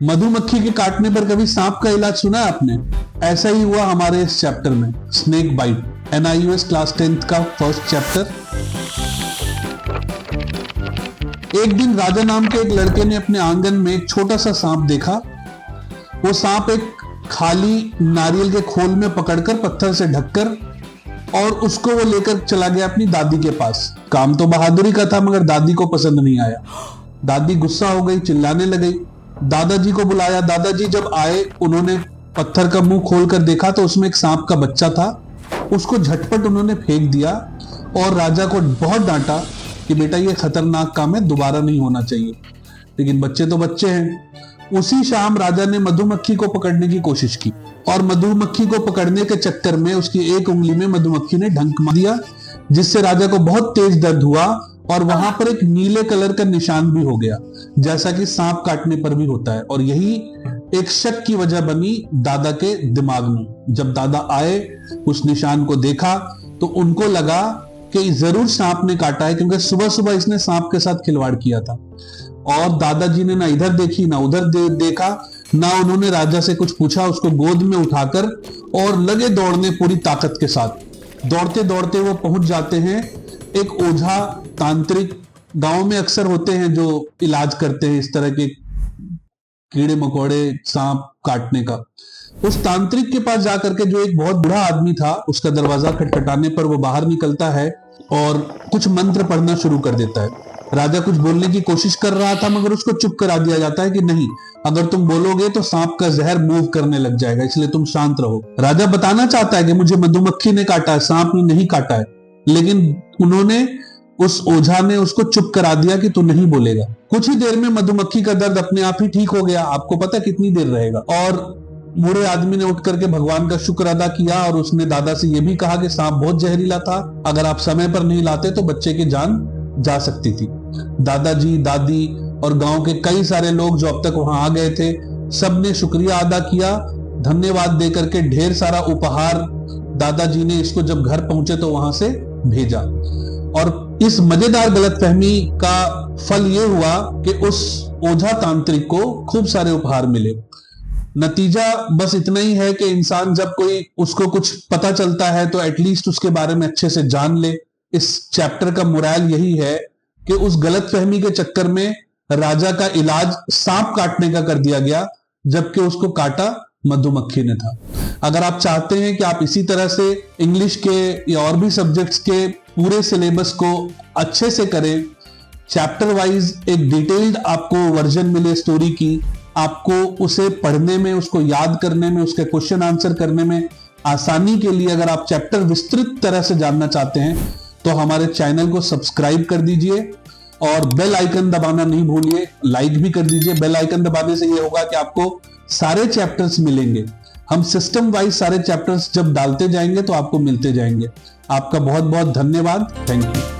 मधुमक्खी के काटने पर कभी सांप का इलाज सुना है आपने? ऐसा ही हुआ हमारे इस चैप्टर में, snake bite, NIOS class 10th का फर्स्ट चैप्टर। एक दिन राजा नाम के एक लड़के ने अपने आंगन में एक छोटा सा सांप देखा। वो सांप एक खाली नारियल के खोल में पकड़कर पत्थर से ढककर और उसको वो लेकर चला गया अपनी दादी के पास। काम तो बहादुरी का था मगर दादी को पसंद नहीं आया। दादी गुस्सा हो गई, चिल्लाने लगी। दादाजी को बुलाया। दादाजी जब आए, उन्होंने पत्थर का मुंह खोलकर देखा तो उसमें एक सांप का बच्चा था। उसको झटपट उन्होंने फेंक दिया और राजा को बहुत डांटा कि बेटा ये खतरनाक काम है, दोबारा नहीं होना चाहिए। लेकिन बच्चे तो बच्चे हैं। उसी शाम राजा ने मधुमक्खी को पकड़ने की कोशिश की और मधुमक्खी को पकड़ने के चक्कर में उसकी एक उंगली में मधुमक्खी ने डंक मार दिया, जिससे राजा को बहुत तेज दर्द हुआ और वहां पर एक नीले कलर का निशान भी हो गया, जैसा कि सांप काटने पर भी होता है। और यही एक शक की वजह बनी दादा के दिमाग में। जब दादा आए, उस निशान को देखा तो उनको लगा कि जरूर सांप ने काटा है, क्योंकि सुबह सुबह इसने सांप के साथ खिलवाड़ किया था। और दादाजी ने ना इधर देखी ना उधर देखा, ना उन्होंने राजा से कुछ पूछा। उसको गोद में उठाकर और लगे दौड़ने पूरी ताकत के साथ। दौड़ते दौड़ते वो पहुंच जाते हैं एक ओझा तांत्रिक। गांव में अक्सर होते हैं जो इलाज करते हैं इस तरह के कीड़े मकोड़े सांप काटने का। उस तांत्रिक के पास जाकर के, जो एक बहुत बूढ़ा आदमी था, उसका दरवाजा खटखटाने पर वो बाहर निकलता है और कुछ मंत्र पढ़ना शुरू कर देता है। राजा कुछ बोलने की कोशिश कर रहा था मगर उसको चुप करा दिया जाता है कि नहीं, अगर तुम बोलोगे तो सांप का जहर मूव करने लग जाएगा, इसलिए तुम शांत रहो। राजा बताना चाहता है कि मुझे मधुमक्खी ने काटा है, सांप ने नहीं काटा है, लेकिन उन्होंने, उस ओझा ने उसको चुप करा दिया कि तू नहीं बोलेगा। कुछ ही देर में मधुमक्खी का दर्द अपने आप ही ठीक हो गया। आपको पता कितनी देर रहेगा। और बूढ़े आदमी ने उठ करके भगवान का शुक्र अदा किया और उसने दादा से यह भी कहा कि सांप बहुत जहरीला था, अगर आप समय पर नहीं लाते तो बच्चे की जान जा सकती थी। दादाजी, दादी और गांव के कई सारे लोग जो अब तक वहां आ गए थे, सबने शुक्रिया अदा किया। धन्यवाद देकर के ढेर सारा उपहार दादाजी ने इसको जब घर पहुंचे तो वहां से भेजा। और इस मजेदार गलतफहमी का फल यह हुआ कि उस ओझा तांत्रिक को खूब सारे उपहार मिले। नतीजा बस इतना ही है कि इंसान जब कोई उसको कुछ पता चलता है तो एटलीस्ट उसके बारे में अच्छे से जान ले। इस चैप्टर का मोरल यही है कि उस गलतफहमी के चक्कर में राजा का इलाज सांप काटने का कर दिया गया, जबकि उसको काटा मधुमक्खी ने था। अगर आप चाहते हैं कि आप इसी तरह से इंग्लिश के या और भी सब्जेक्ट्स के पूरे सिलेबस को अच्छे से करें, चैप्टर वाइज एक डिटेल्ड आपको वर्जन मिले स्टोरी की, आपको उसे पढ़ने में, उसको याद करने में, उसके क्वेश्चन आंसर करने में आसानी के लिए अगर आप चैप्टर विस्तृत तरह से जानना चाहते हैं तो हमारे चैनल को सब्सक्राइब कर दीजिए और बेल आइकन दबाना नहीं भूलिए। लाइक भी कर दीजिए। बेल आइकन दबाने से यह होगा कि आपको सारे चैप्टर्स मिलेंगे। हम सिस्टम वाइज सारे चैप्टर्स जब डालते जाएंगे तो आपको मिलते जाएंगे। आपका बहुत बहुत धन्यवाद। Thank you.